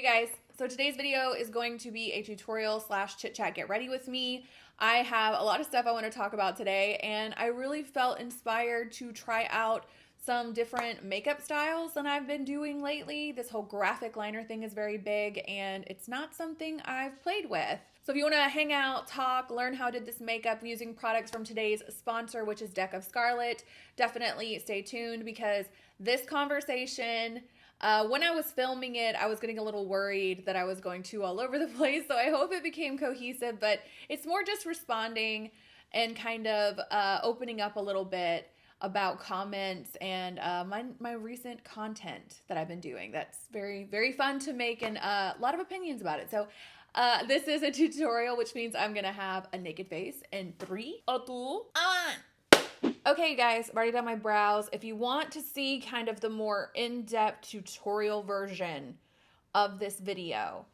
Hey guys, so today's video is going to be a tutorial slash chit chat get ready with me. I have a lot of stuff I want to talk about today, and I really felt inspired to try out some different makeup styles than I've been doing lately. This whole graphic liner thing is very big, and it's not something I've played with. So if you want to hang out, talk, learn how I did this makeup using products from today's sponsor, which is Deck of Scarlet, definitely stay tuned because this conversation, when I was filming it, I was getting a little worried that I was going too all over the place, so I hope it became cohesive, but it's more just responding and kind of opening up a little bit about comments and my recent content that I've been doing. That's very, very fun to make and a lot of opinions about it. So this is a tutorial, which means I'm going to have a naked face in 3, 2, 1. Okay, guys, I've already done my brows. If you want to see kind of the more in-depth tutorial version of this video,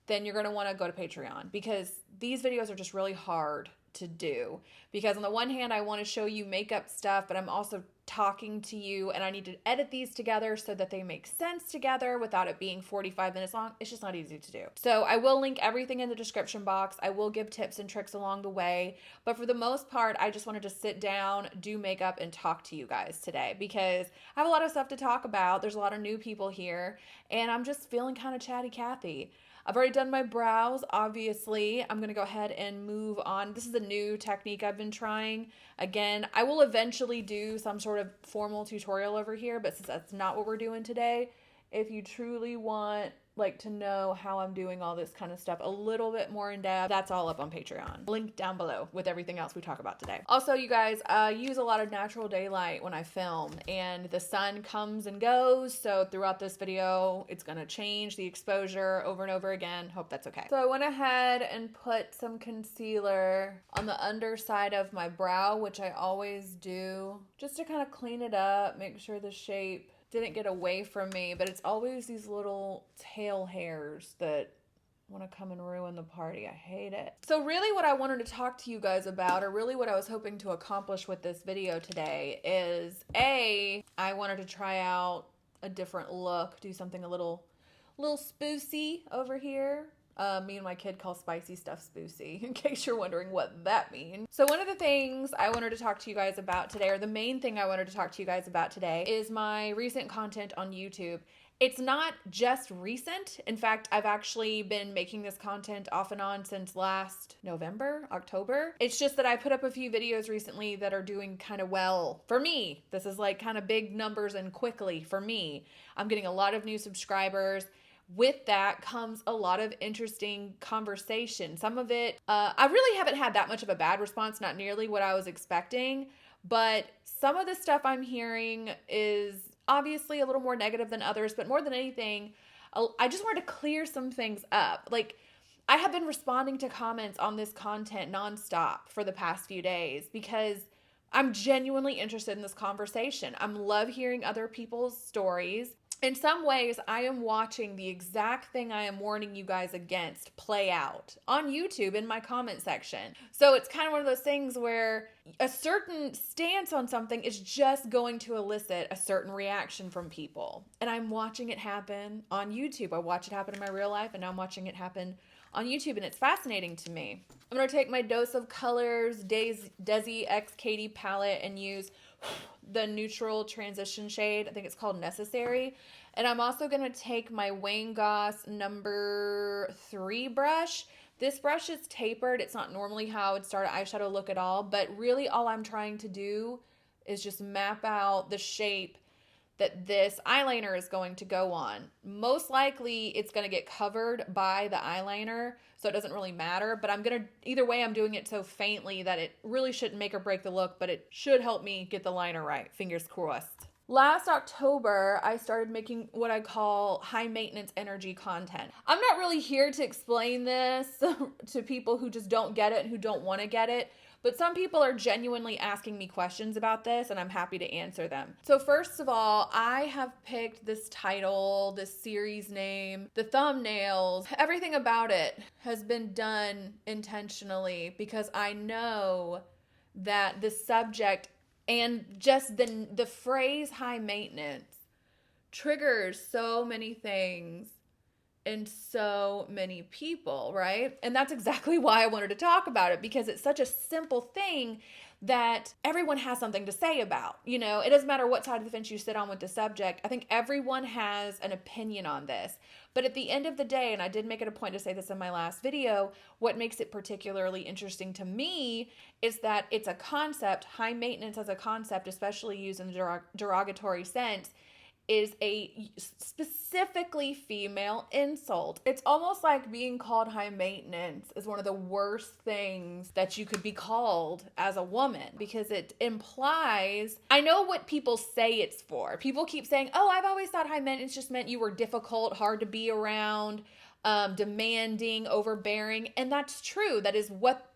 then you're going to want to go to Patreon because these videos are just really hard to do. Because on the one hand, I want to show you makeup stuff, but I'm also talking to you and I need to edit these together so that they make sense together without it being 45 minutes long. It's just not easy to do. So I will link everything in the description box. I will give tips and tricks along the way. But for the most part, I just wanted to sit down, do makeup, and talk to you guys today because I have a lot of stuff to talk about. There's a lot of new people here and I'm just feeling kind of chatty Cathy. I've already done my brows, obviously. I'm going to go ahead and move on. This is a new technique I've been trying. Again, I will eventually do some sort of formal tutorial over here, but since that's not what we're doing today, if you truly want to know how I'm doing all this kind of stuff a little bit more in depth, that's all up on Patreon. Link down below with everything else we talk about today. Also, you guys, use a lot of natural daylight when I film and the sun comes and goes. So throughout this video, it's going to change the exposure over and over again. Hope that's okay. So I went ahead and put some concealer on the underside of my brow, which I always do, just to kind of clean it up, make sure the shape didn't get away from me, but it's always these little tail hairs that want to come and ruin the party. I hate it. So really what I wanted to talk to you guys about, or really what I was hoping to accomplish with this video today is I wanted to try out a different look, do something a little spoosy over here. Me and my kid call spicy stuff spoosy, in case you're wondering what that means. So one of the things I wanted to talk to you guys about today, or the main thing I wanted to talk to you guys about today, is my recent content on YouTube. It's not just recent. In fact, I've actually been making this content off and on since last November, October. It's just that I put up a few videos recently that are doing kind of well for me. This is like kind of big numbers and quickly for me. I'm getting a lot of new subscribers. With that comes a lot of interesting conversation. Some of it, I really haven't had that much of a bad response, not nearly what I was expecting, but some of the stuff I'm hearing is obviously a little more negative than others, but more than anything, I just wanted to clear some things up. Like, I have been responding to comments on this content nonstop for the past few days because I'm genuinely interested in this conversation. I love hearing other people's stories. In some ways, I am watching the exact thing I am warning you guys against play out on YouTube in my comment section. So it's kind of one of those things where a certain stance on something is just going to elicit a certain reaction from people. And I'm watching it happen on YouTube. I watch it happen in my real life, and now I'm watching it happen on YouTube, and it's fascinating to me. I'm going to take my Dose of Colors Desi X Katy palette and use the neutral transition shade. I think it's called Necessary. And I'm also going to take my Wayne Goss number 3 brush. This brush is tapered. It's not normally how I would start an eyeshadow look at all, but really all I'm trying to do is just map out the shape that this eyeliner is going to go on. Most likely it's going to get covered by the eyeliner, so it doesn't really matter, but either way I'm doing it so faintly that it really shouldn't make or break the look, but it should help me get the liner right. Fingers crossed. Last October, I started making what I call high maintenance energy content. I'm not really here to explain this to people who just don't get it and who don't want to get it. But some people are genuinely asking me questions about this, and I'm happy to answer them. So first of all, I have picked this title, this series name, the thumbnails, everything about it has been done intentionally because I know that the subject and just the phrase high maintenance triggers so many things in so many people, right? And that's exactly why I wanted to talk about it, because it's such a simple thing that everyone has something to say about. You know, it doesn't matter what side of the fence you sit on with the subject. I think everyone has an opinion on this. But at the end of the day, and I did make it a point to say this in my last video, what makes it particularly interesting to me is that it's a concept, high maintenance as a concept, especially used in the derogatory sense, is a specifically female insult. It's almost like being called high maintenance is one of the worst things that you could be called as a woman, because it implies, I know what people say it's for. People keep saying, oh, I've always thought high maintenance just meant you were difficult, hard to be around, demanding, overbearing. And that's true. That is what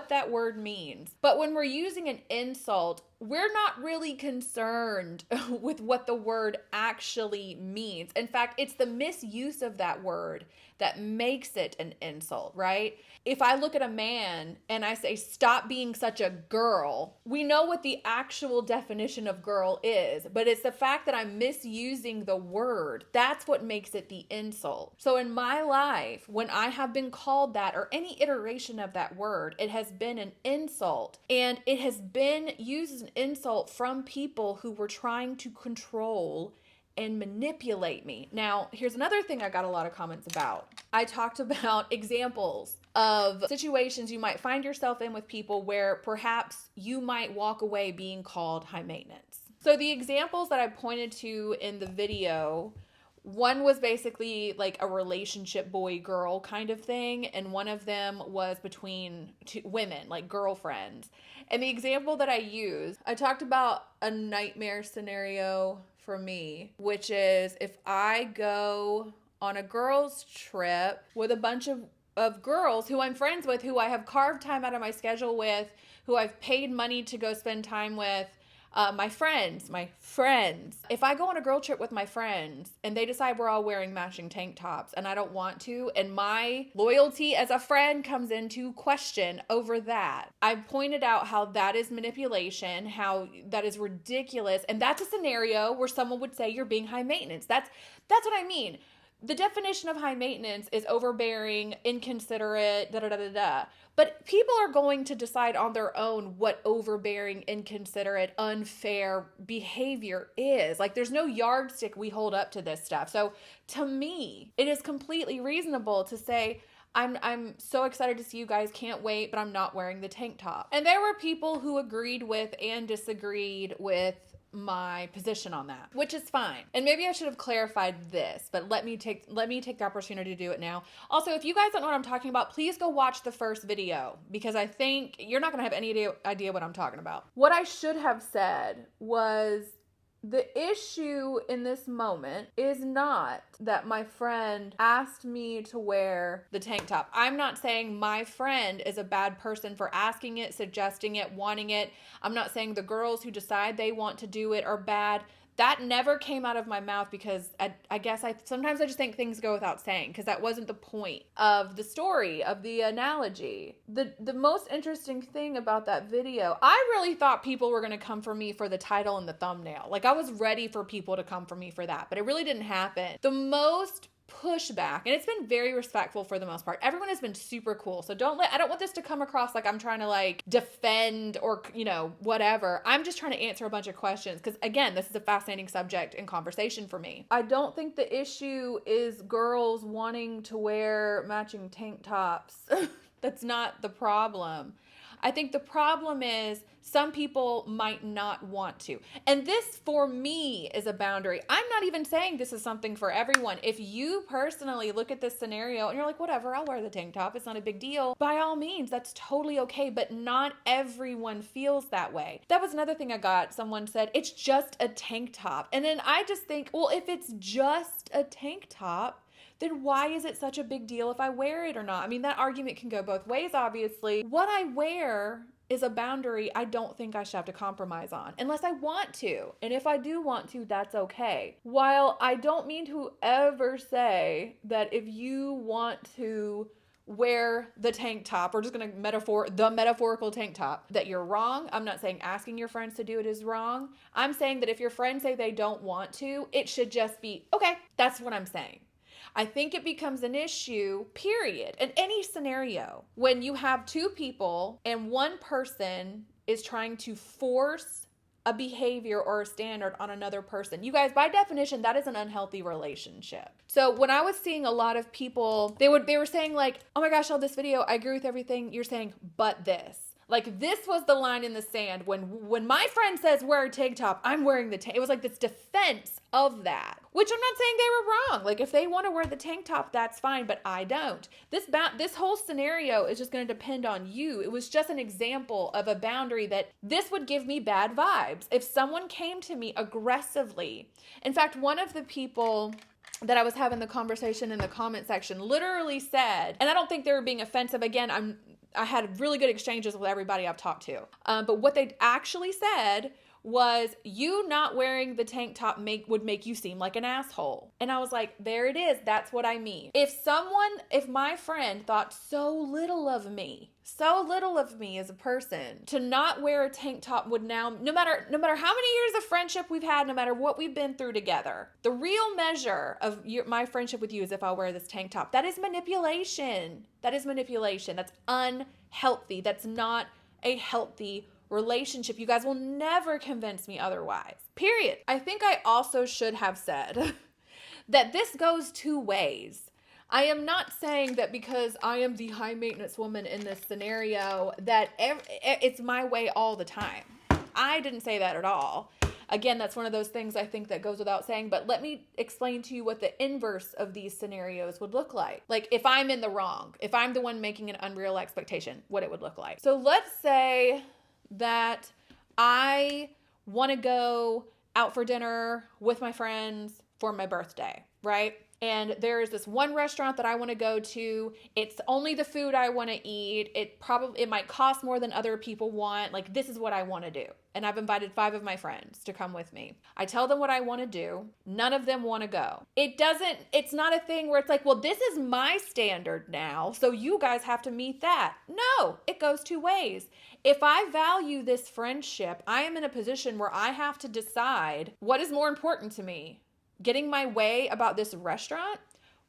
that word means. But when we're using an insult, we're not really concerned with what the word actually means. In fact, it's the misuse of that word that makes it an insult, right? If I look at a man and I say, stop being such a girl, we know what the actual definition of girl is, but it's the fact that I'm misusing the word. That's what makes it the insult. So in my life, when I have been called that, or any iteration of that word, it has been an insult. And it has been used as an insult from people who were trying to control and manipulate me. Now, here's another thing I got a lot of comments about. I talked about examples of situations you might find yourself in with people where perhaps you might walk away being called high maintenance. So the examples that I pointed to in the video, one was basically like a relationship boy-girl kind of thing, and one of them was between two women, like girlfriends. And the example that I used, I talked about a nightmare scenario for me, which is if I go on a girls' trip with a bunch of girls who I'm friends with, who I have carved time out of my schedule with, who I've paid money to go spend time with, my friends. If I go on a girl trip with my friends and they decide we're all wearing matching tank tops and I don't want to, and my loyalty as a friend comes into question over that, I've pointed out how that is manipulation, how that is ridiculous. And that's a scenario where someone would say you're being high maintenance. That's what I mean. The definition of high maintenance is overbearing, inconsiderate, da-da-da-da-da. But people are going to decide on their own what overbearing, inconsiderate, unfair behavior is. Like, there's no yardstick we hold up to this stuff. So to me, it is completely reasonable to say, I'm so excited to see you guys, can't wait, but I'm not wearing the tank top. And there were people who agreed with and disagreed with my position on that, which is fine. And maybe I should have clarified this, but let me take the opportunity to do it now. Also, if you guys don't know what I'm talking about, please go watch the first video, because I think you're not going to have any idea what I'm talking about. What I should have said was, the issue in this moment is not that my friend asked me to wear the tank top. I'm not saying my friend is a bad person for asking it, suggesting it, wanting it. I'm not saying the girls who decide they want to do it are bad. That never came out of my mouth, because I guess sometimes I just think things go without saying, because that wasn't the point of the story, of the analogy. The most interesting thing about that video, I really thought people were going to come for me for the title and the thumbnail. Like, I was ready for people to come for me for that, but it really didn't happen. The most pushback, and it's been very respectful for the most part. Everyone has been super cool. So I don't want this to come across like I'm trying to like defend or, whatever. I'm just trying to answer a bunch of questions, because again, this is a fascinating subject and conversation for me. I don't think the issue is girls wanting to wear matching tank tops. That's not the problem. I think the problem is some people might not want to. And this, for me, is a boundary. I'm not even saying this is something for everyone. If you personally look at this scenario and you're like, whatever, I'll wear the tank top, it's not a big deal, by all means, that's totally okay. But not everyone feels that way. That was another thing I got. Someone said, it's just a tank top. And then I just think, well, if it's just a tank top, then why is it such a big deal if I wear it or not? I mean, that argument can go both ways, obviously. What I wear is a boundary I don't think I should have to compromise on, unless I want to. And if I do want to, that's okay. While I don't mean to ever say that if you want to wear the tank top, we're just going to metaphorical tank top, that you're wrong. I'm not saying asking your friends to do it is wrong. I'm saying that if your friends say they don't want to, it should just be, okay, that's what I'm saying. I think it becomes an issue, period, in any scenario, when you have two people and one person is trying to force a behavior or a standard on another person. You guys, by definition, that is an unhealthy relationship. So when I was seeing a lot of people, they were saying like, oh my gosh, all this video, I agree with everything you're saying, but this. Like, this was the line in the sand. When my friend says wear a tank top, I'm wearing the tank. It was like this defense of that, which I'm not saying they were wrong. Like, if they want to wear the tank top, that's fine, but I don't. This whole scenario is just going to depend on you. It was just an example of a boundary that this would give me bad vibes. If someone came to me aggressively, in fact, one of the people that I was having the conversation in the comment section literally said, and I don't think they were being offensive. Again, I had really good exchanges with everybody I've talked to. But what they actually said was, you not wearing the tank top would make you seem like an asshole. And I was like, there it is. That's what I mean. If my friend thought so little of me as a person, to not wear a tank top would now, no matter how many years of friendship we've had, no matter what we've been through together, the real measure of my friendship with you is if I wear this tank top. That is manipulation. That's unhealthy. That's not a healthy relationship. You guys will never convince me otherwise. Period. I think I also should have said that this goes two ways. I am not saying that because I am the high maintenance woman in this scenario that it's my way all the time. I didn't say that at all. Again, that's one of those things I think that goes without saying, but let me explain to you what the inverse of these scenarios would look like. Like, if I'm in the wrong, if I'm the one making an unreal expectation, what it would look like. So let's say that I want to go out for dinner with my friends for my birthday, right? And there is this one restaurant that I want to go to. It's only the food I want to eat. It might cost more than other people want. Like, this is what I want to do. And I've invited 5 of my friends to come with me. I tell them what I want to do. None of them want to go. It's not a thing where it's like, well, this is my standard now, so you guys have to meet that. No, it goes two ways. If I value this friendship, I am in a position where I have to decide what is more important to me. Getting my way about this restaurant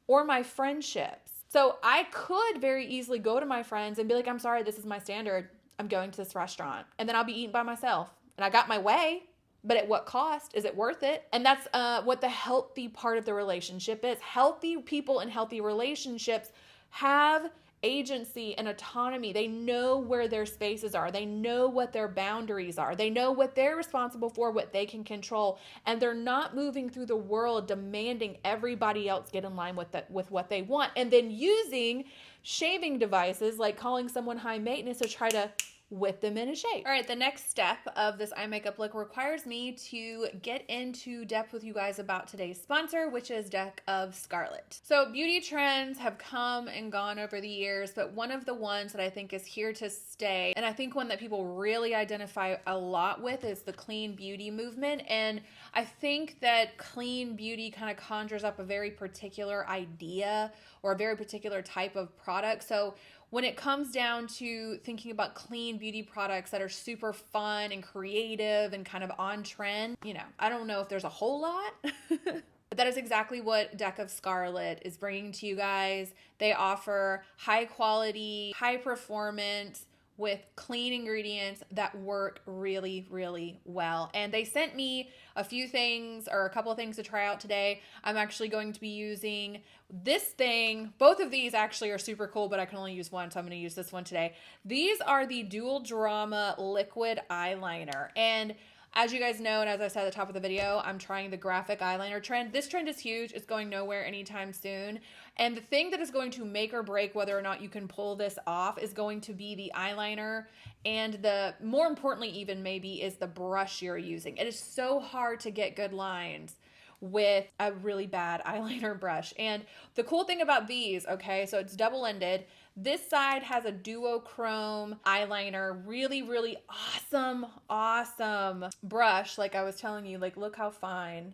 or my friendships. So I could very easily go to my friends and be like, I'm sorry, this is my standard. I'm going to this restaurant. And then I'll be eating by myself. And I got my way, but at what cost? Is it worth it? And that's what the healthy part of the relationship is. Healthy people and healthy relationships have agency and autonomy. They know where their spaces are. They know what their boundaries are. They know what they're responsible for, what they can control. And they're not moving through the world demanding everybody else get in line with what they want. And then using shaming devices like calling someone high maintenance to try to whip them into shape. All right, the next step of this eye makeup look requires me to get into depth with you guys about today's sponsor, which is Deck of Scarlet. So beauty trends have come and gone over the years, but one of the ones that I think is here to stay, and I think one that people really identify a lot with, is the clean beauty movement. And I think that clean beauty kind of conjures up a very particular idea or a very particular type of product. So when it comes down to thinking about clean beauty products that are super fun and creative and kind of on trend, I don't know if there's a whole lot, but that is exactly what Deck of Scarlet is bringing to you guys. They offer high quality, high performance with clean ingredients that work really, really well. And they sent me a few things or a couple of things to try out today. I'm actually going to be using this thing. Both of these actually are super cool, but I can only use one, so I'm going to use this one today. These are the Dual Drama Liquid Eyeliner. And as you guys know, and as I said at the top of the video, I'm trying the graphic eyeliner trend. This trend is huge. It's going nowhere anytime soon. And the thing that is going to make or break whether or not you can pull this off is going to be the eyeliner, and more importantly even maybe, is the brush you're using. It is so hard to get good lines with a really bad eyeliner brush. And the cool thing about these, okay, so it's double-ended. This side has a duochrome eyeliner, really, really awesome brush. Like I was telling you, like, look how fine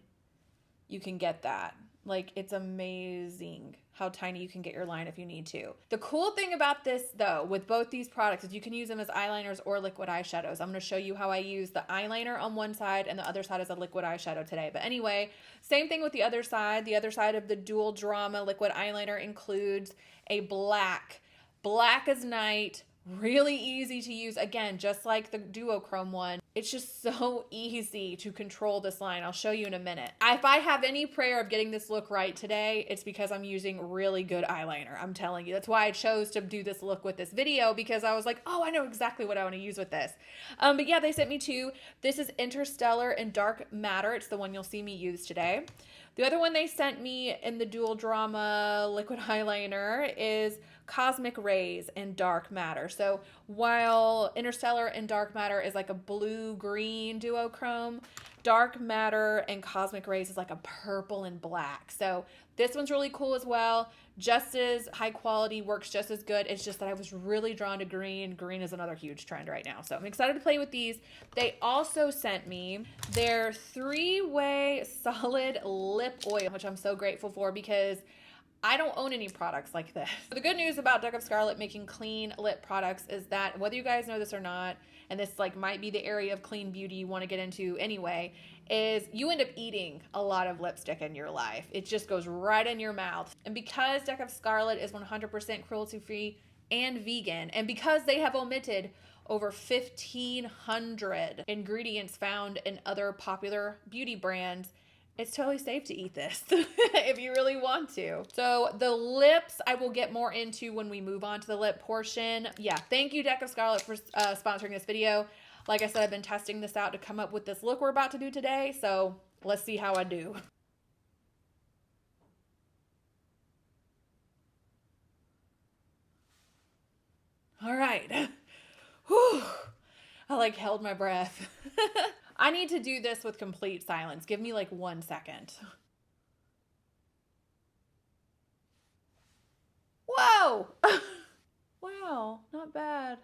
you can get that. Like, it's amazing how tiny you can get your line if you need to. The cool thing about this, though, with both these products is you can use them as eyeliners or liquid eyeshadows. I'm going to show you how I use the eyeliner on one side and the other side as a liquid eyeshadow today. But anyway, same thing with the other side. The other side of the Dual Drama liquid eyeliner includes a black as night, really easy to use. Again, just like the duochrome one, it's just so easy to control this line. I'll show you in a minute. If I have any prayer of getting this look right today, it's because I'm using really good eyeliner. I'm telling you. That's why I chose to do this look with this video, because I was like, oh, I know exactly what I want to use with this. But yeah, they sent me two. This is Interstellar in Dark Matter. It's the one you'll see me use today. The other one they sent me in the Dual Drama liquid eyeliner is Cosmic Rays in Dark Matter. So while Interstellar and Dark Matter is like a blue-green duochrome, Dark Matter and Cosmic Rays is like a purple and black. So this one's really cool as well. Just as high quality, works just as good. It's just that I was really drawn to green. Green is another huge trend right now. So I'm excited to play with these. They also sent me their 3-way solid lip oil, which I'm so grateful for because I don't own any products like this. The good news about Duck of Scarlet making clean lip products is that, whether you guys know this or not, and this like might be the area of clean beauty you want to get into anyway, is you end up eating a lot of lipstick in your life. It just goes right in your mouth. And because Duck of Scarlet is 100% cruelty-free and vegan, and because they have omitted over 1,500 ingredients found in other popular beauty brands, it's totally safe to eat this if you really want to. So the lips I will get more into when we move on to the lip portion. Yeah, thank you, Duck of Scarlet, for sponsoring this video. Like I said, I've been testing this out to come up with this look we're about to do today, so let's see how I do. All right. Whew. I like held my breath. I need to do this with complete silence. Give me like 1 second. Whoa! Wow, not bad.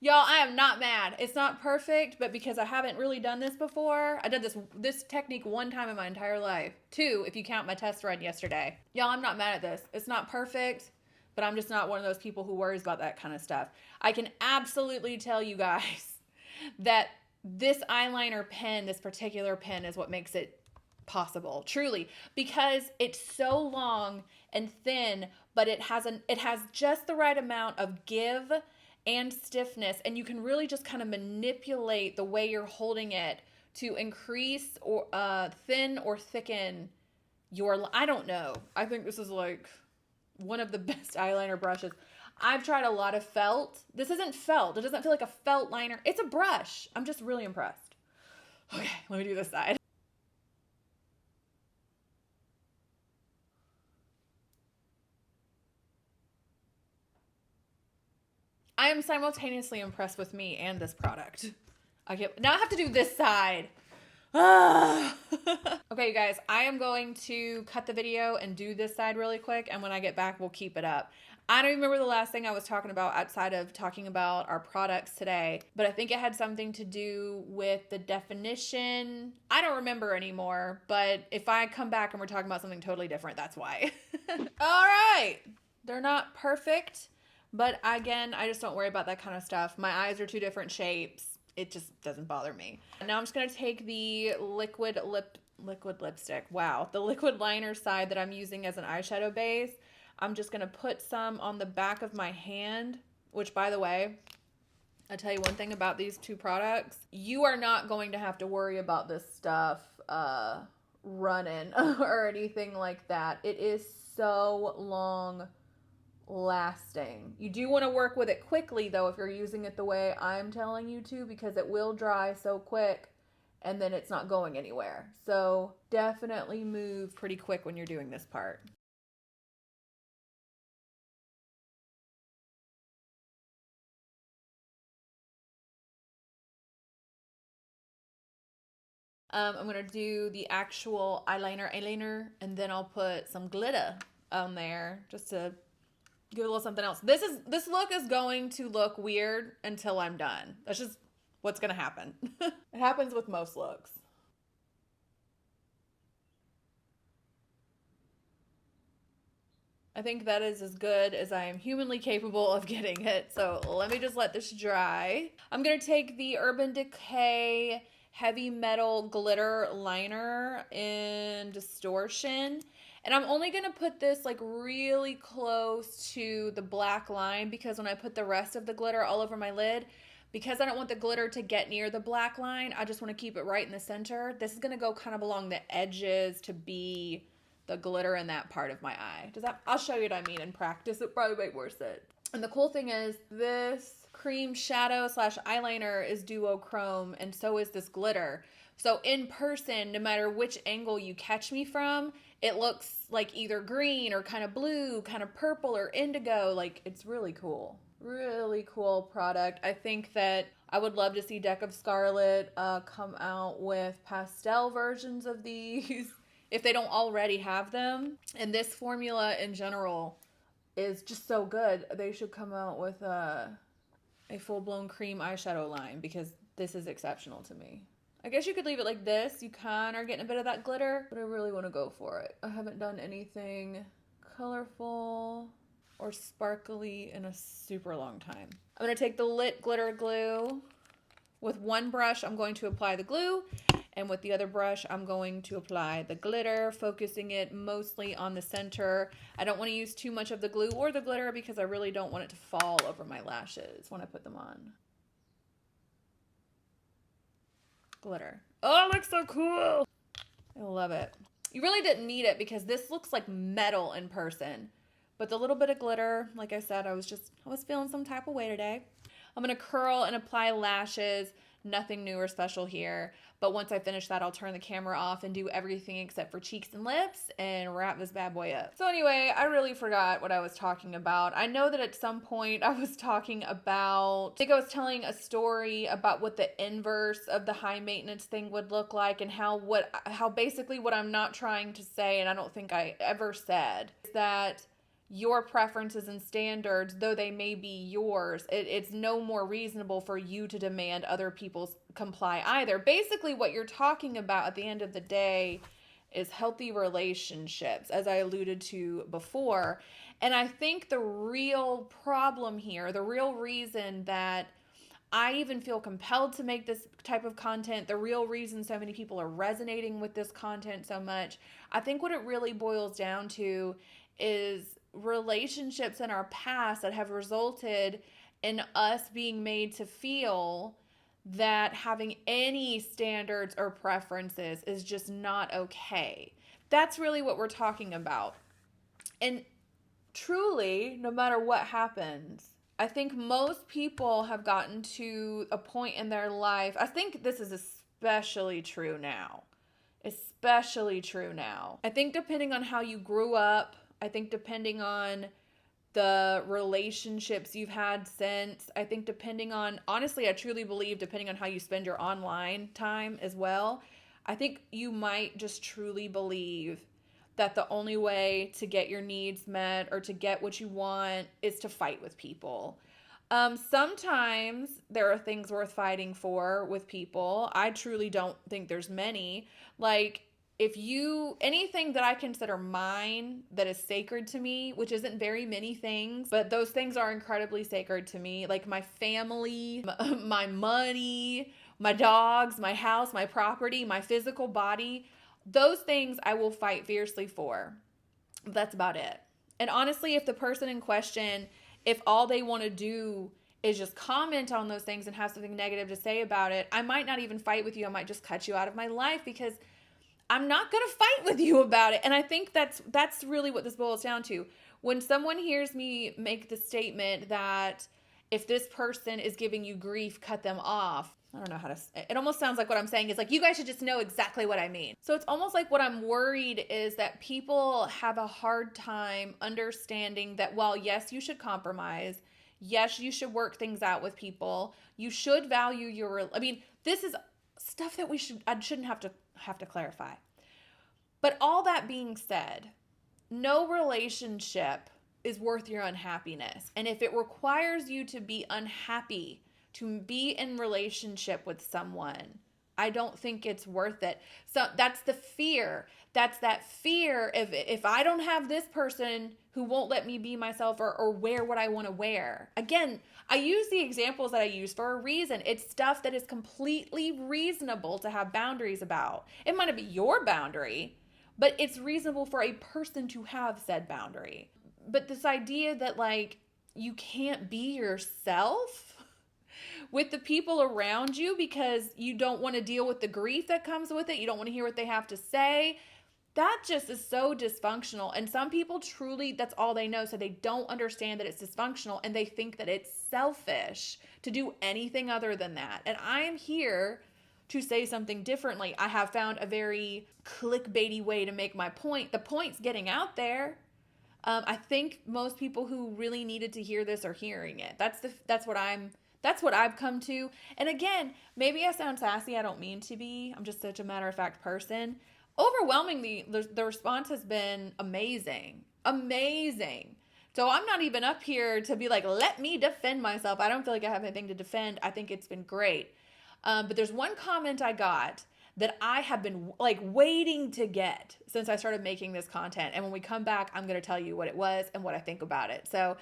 Y'all, I am not mad. It's not perfect, but because I haven't really done this before, I did this technique 1 time in my entire life. 2, if you count my test run yesterday. Y'all, I'm not mad at this. It's not perfect, but I'm just not one of those people who worries about that kind of stuff. I can absolutely tell you guys that this eyeliner pen, this particular pen, is what makes it possible, truly, because it's so long and thin, but it has just the right amount of give and stiffness, and you can really just kind of manipulate the way you're holding it to increase or thin or thicken your, I don't know. I think this is like one of the best eyeliner brushes. I've tried a lot of felt. This isn't felt. It doesn't feel like a felt liner. It's a brush. I'm just really impressed. Okay, let me do this side. I am simultaneously impressed with me and this product. Now I have to do this side. Okay, you guys, I am going to cut the video and do this side really quick, and when I get back, we'll keep it up. I don't remember the last thing I was talking about outside of talking about our products today, but I think it had something to do with the definition. I don't remember anymore, but if I come back and we're talking about something totally different, that's why. All right. They're not perfect, but again, I just don't worry about that kind of stuff. My eyes are 2 different shapes. It just doesn't bother me. Now I'm just going to take the liquid lipstick. Wow. The liquid liner side that I'm using as an eyeshadow base. I'm just going to put some on the back of my hand, which, by the way, I'll tell you one thing about these 2 products. You are not going to have to worry about this stuff running or anything like that. It is so long lasting. You do want to work with it quickly, though, if you're using it the way I'm telling you to, because it will dry so quick and then it's not going anywhere. So definitely move pretty quick when you're doing this part. I'm going to do the actual eyeliner, and then I'll put some glitter on there just to give it a little something else. This look is going to look weird until I'm done. That's just what's going to happen. It happens with most looks. I think that is as good as I am humanly capable of getting it. So let me just let this dry. I'm going to take the Urban Decay Heavy Metal Glitter Liner in Distortion. And I'm only going to put this like really close to the black line, because when I put the rest of the glitter all over my lid, because I don't want the glitter to get near the black line, I just want to keep it right in the center. This is going to go kind of along the edges to be the glitter in that part of my eye. I'll show you what I mean in practice. It probably make more sense. And the cool thing is this cream shadow / eyeliner is duochrome, and so is this glitter. So in person, no matter which angle you catch me from, it looks like either green or kind of blue, kind of purple or indigo. Like, it's really cool. Really cool product. I think that I would love to see Deck of Scarlet come out with pastel versions of these if they don't already have them. And this formula in general is just so good. They should come out with a full-blown cream eyeshadow line, because this is exceptional to me. I guess you could leave it like this. You kind of are getting a bit of that glitter, but I really want to go for it. I haven't done anything colorful or sparkly in a super long time. I'm going to take the Lit Glitter Glue. With one brush, I'm going to apply the glue, and with the other brush, I'm going to apply the glitter, focusing it mostly on the center. I don't want to use too much of the glue or the glitter, because I really don't want it to fall over my lashes when I put them on. Glitter. Oh, it looks so cool. I love it. You really didn't need it, because this looks like metal in person. But the little bit of glitter, like I said, I was feeling some type of way today. I'm going to curl and apply lashes. Nothing new or special here. But once I finish that, I'll turn the camera off and do everything except for cheeks and lips and wrap this bad boy up. So anyway, I really forgot what I was talking about. I know that at some point I was talking about, I think I was telling a story about what the inverse of the high maintenance thing would look like, and how basically what I'm not trying to say, and I don't think I ever said, is that your preferences and standards, though they may be yours, it's no more reasonable for you to demand other people comply either. Basically, what you're talking about at the end of the day is healthy relationships, as I alluded to before. And I think the real problem here, the real reason that I even feel compelled to make this type of content, the real reason so many people are resonating with this content so much, I think what it really boils down to is relationships in our past that have resulted in us being made to feel that having any standards or preferences is just not okay. That's really what we're talking about. And truly, no matter what happens, I think most people have gotten to a point in their life. I think this is especially true now. Especially true now. I think depending on how you grew up, I think depending on the relationships you've had since, I think depending on, honestly, I truly believe depending on how you spend your online time as well, I think you might just truly believe that the only way to get your needs met or to get what you want is to fight with people. Sometimes there are things worth fighting for with people. I truly don't think there's many. Like, anything that I consider mine that is sacred to me, which isn't very many things, but those things are incredibly sacred to me, like my family, my money, my dogs, my house, my property, my physical body, those things I will fight fiercely for. That's about it. And honestly, if the person in question, if all they want to do is just comment on those things and have something negative to say about it, I might not even fight with you. I might just cut you out of my life, because I'm not going to fight with you about it. And I think that's really what this boils down to. When someone hears me make the statement that if this person is giving you grief, cut them off. I don't know how to, it almost sounds like what I'm saying is like, you guys should just know exactly what I mean. So it's almost like what I'm worried is that people have a hard time understanding that while yes, you should compromise. Yes, you should work things out with people. You should value this is stuff that I shouldn't have to clarify. But all that being said, no relationship is worth your unhappiness. And if it requires you to be unhappy to be in relationship with someone, I don't think it's worth it. So that's the fear. That's that fear if I don't have this person who won't let me be myself or wear what I want to wear. Again, I use the examples that I use for a reason. It's stuff that is completely reasonable to have boundaries about. It might not be your boundary, but it's reasonable for a person to have said boundary. But this idea that like you can't be yourself with the people around you because you don't want to deal with the grief that comes with it, you don't want to hear what they have to say, that just is so dysfunctional. And some people truly, that's all they know. So they don't understand that it's dysfunctional and they think that it's selfish to do anything other than that. And I am here to say something differently. I have found a very clickbaity way to make my point. The point's getting out there. I think most people who really needed to hear this are hearing it. That's what I've come to. And again, maybe I sound sassy. I don't mean to be. I'm just such a matter-of-fact person. Overwhelmingly, the response has been amazing. Amazing. So I'm not even up here to be like, let me defend myself. I don't feel like I have anything to defend. I think it's been great. But there's one comment I got that I have been like waiting to get since I started making this content. And when we come back, I'm going to tell you what it was and what I think about it. So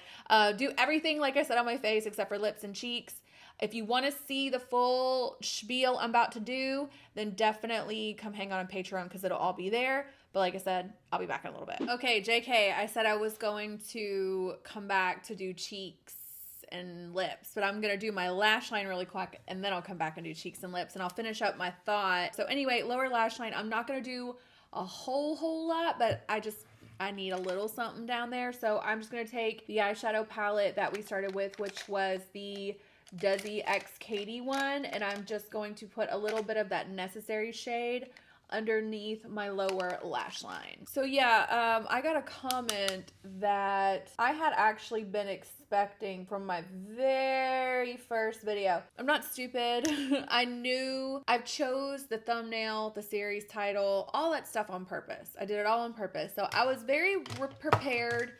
do everything, like I said, on my face except for lips and cheeks. If you want to see the full spiel I'm about to do, then definitely come hang on Patreon because it'll all be there. But like I said, I'll be back in a little bit. Okay, JK, I said I was going to come back to do cheeks and lips, but I'm going to do my lash line really quick and then I'll come back and do cheeks and lips and I'll finish up my thought. So anyway, lower lash line, I'm not going to do a whole lot, but I need a little something down there. So I'm just going to take the eyeshadow palette that we started with, which was the Desi X Katy one, and I'm just going to put a little bit of that necessary shade underneath my lower lash line. So yeah, I got a comment that I had actually been expecting from my very first video. I'm not stupid. I knew I chose the thumbnail, the series title, all that stuff on purpose. I did it all on purpose. So I was very prepared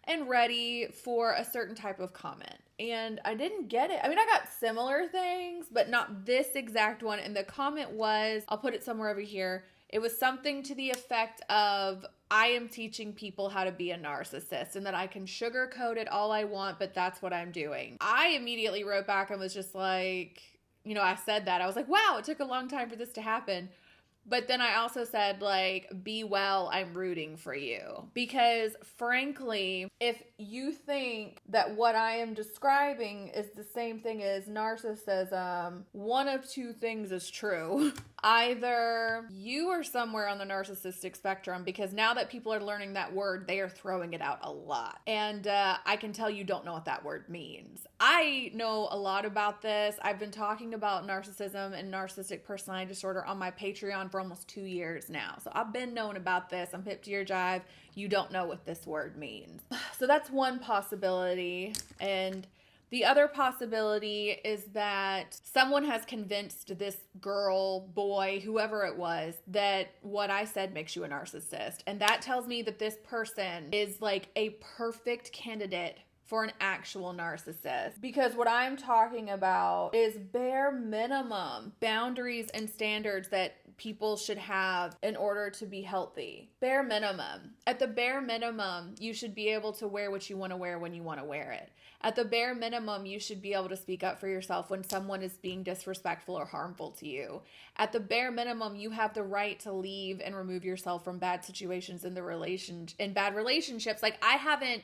and ready for a certain type of comment. And I didn't get it. I mean, I got similar things, but not this exact one. And the comment was, I'll put it somewhere over here. It was something to the effect of, I am teaching people how to be a narcissist and that I can sugarcoat it all I want, but that's what I'm doing. I immediately wrote back and was just like, I said that. I was like, wow, it took a long time for this to happen. But then I also said, like, be well, I'm rooting for you. Because frankly, if you think that what I am describing is the same thing as narcissism, one of two things is true. Either you are somewhere on the narcissistic spectrum, because now that people are learning that word, they are throwing it out a lot. And I can tell you don't know what that word means. I know a lot about this. I've been talking about narcissism and narcissistic personality disorder on my Patreon for almost 2 years now. So I've been knowing about this. I'm hip to your jive. You don't know what this word means. So that's one possibility. And the other possibility is that someone has convinced this girl, boy, whoever it was, that what I said makes you a narcissist. And that tells me that this person is like a perfect candidate for an actual narcissist. Because what I'm talking about is bare minimum boundaries and standards that people should have in order to be healthy. Bare minimum. At the bare minimum, you should be able to wear what you want to wear when you want to wear it. At the bare minimum, you should be able to speak up for yourself when someone is being disrespectful or harmful to you. At the bare minimum, you have the right to leave and remove yourself from bad situations in bad relationships. Like,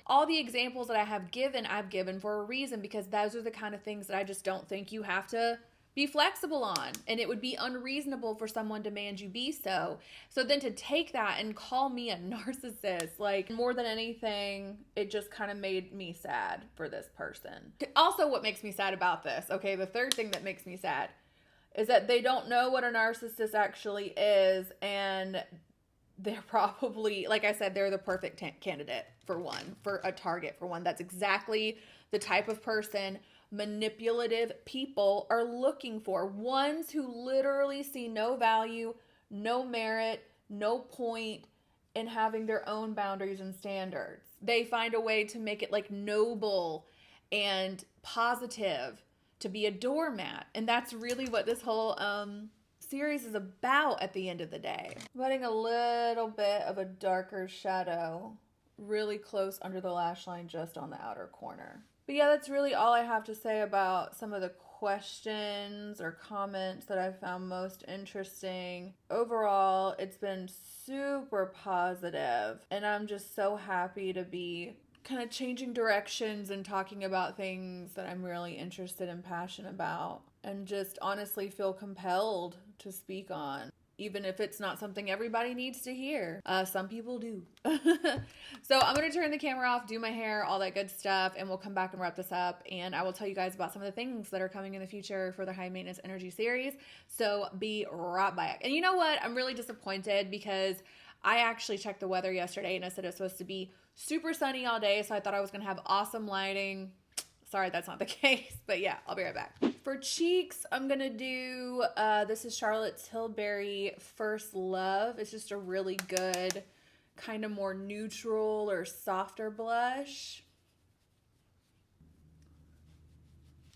all the examples that I've given for a reason, because those are the kind of things that I just don't think you have to be flexible on, and it would be unreasonable for someone to demand you be so. So then to take that and call me a narcissist, like, more than anything, it just kind of made me sad for this person. Also, what makes me sad about this, okay, the third thing that makes me sad is that they don't know what a narcissist actually is, and they're probably, like I said, they're the perfect candidate for a target for one. That's exactly the type of person manipulative people are looking for. Ones who literally see no value, no merit, no point in having their own boundaries and standards. They find a way to make it like noble and positive to be a doormat. And that's really what this whole series is about at the end of the day. I'm adding a little bit of a darker shadow really close under the lash line, just on the outer corner. But yeah, that's really all I have to say about some of the questions or comments that I found most interesting. Overall, it's been super positive, and I'm just so happy to be kind of changing directions and talking about things that I'm really interested and passionate about, and just honestly feel compelled to speak on, even if it's not something everybody needs to hear. Some people do. So I'm going to turn the camera off, do my hair, all that good stuff, and we'll come back and wrap this up, and I will tell you guys about some of the things that are coming in the future for the High Maintenance Energy series. So be right back. And you know what? I'm really disappointed because I actually checked the weather yesterday and it said it's supposed to be super sunny all day, so I thought I was going to have awesome lighting. Sorry, that's not the case, but yeah, I'll be right back. For cheeks, I'm going to do, this is Charlotte's Tilbury First Love. It's just a really good, kind of more neutral or softer blush.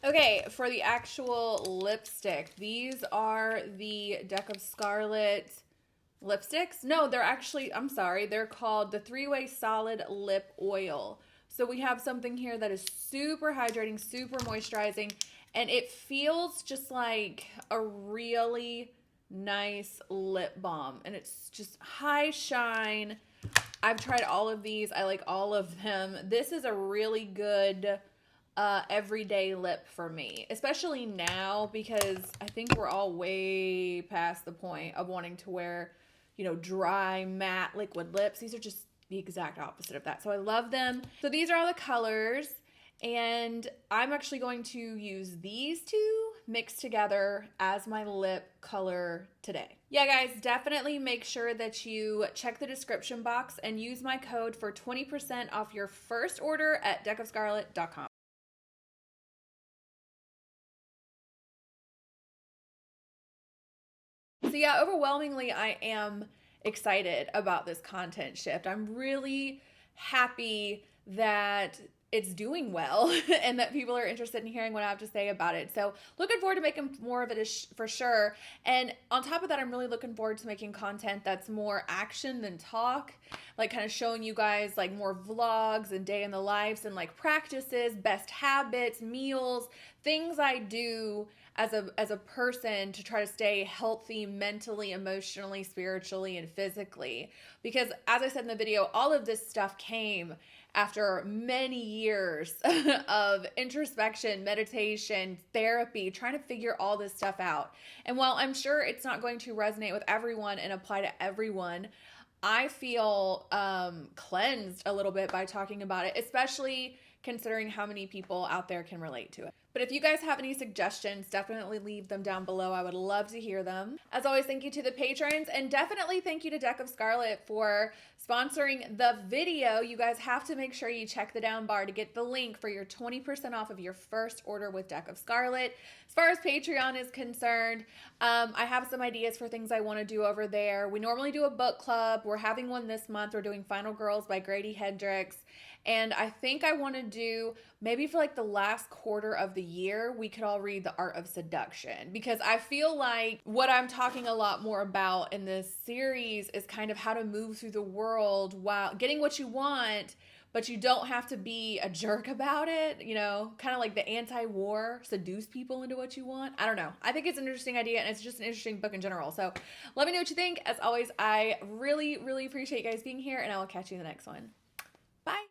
Okay, for the actual lipstick, these are the Deck of Scarlet lipsticks. No, they're actually, I'm sorry, they're called the 3-Way Solid Lip Oil. So we have something here that is super hydrating, super moisturizing, and it feels just like a really nice lip balm. And it's just high shine. I've tried all of these. I like all of them. This is a really good everyday lip for me, especially now, because I think we're all way past the point of wanting to wear, you know, dry, matte, liquid lips. These are just the exact opposite of that. So I love them. So these are all the colors, and I'm actually going to use these two mixed together as my lip color today. Yeah, guys, definitely make sure that you check the description box and use my code for 20% off your first order at deckofscarlet.com. So yeah, overwhelmingly, I am excited about this content shift. I'm really happy that it's doing well and that people are interested in hearing what I have to say about it. So looking forward to making more of it for sure. And on top of that, I'm really looking forward to making content that's more action than talk, like kind of showing you guys like more vlogs and day in the lives and like practices, best habits, meals, things I do as a person to try to stay healthy mentally, emotionally, spiritually, and physically. Because as I said in the video, all of this stuff came after many years of introspection, meditation, therapy, trying to figure all this stuff out. And while I'm sure it's not going to resonate with everyone and apply to everyone, I feel cleansed a little bit by talking about it, especially considering how many people out there can relate to it. But if you guys have any suggestions, definitely leave them down below. I would love to hear them. As always, thank you to the patrons, and definitely thank you to Deck of Scarlet for sponsoring the video. You guys have to make sure you check the down bar to get the link for your 20% off of your first order with Deck of Scarlet. As far as Patreon is concerned, I have some ideas for things I want to do over there. We normally do a book club. We're having one this month. We're doing Final Girls by Grady Hendrix. And I think I want to do, maybe for like the last quarter of the year, we could all read The Art of Seduction, because I feel like what I'm talking a lot more about in this series is kind of how to move through the world while getting what you want, but you don't have to be a jerk about it, you know, kind of like the anti-war, seduce people into what you want. I don't know. I think it's an interesting idea, and it's just an interesting book in general. So let me know what you think. As always, I really, really appreciate you guys being here, and I will catch you in the next one.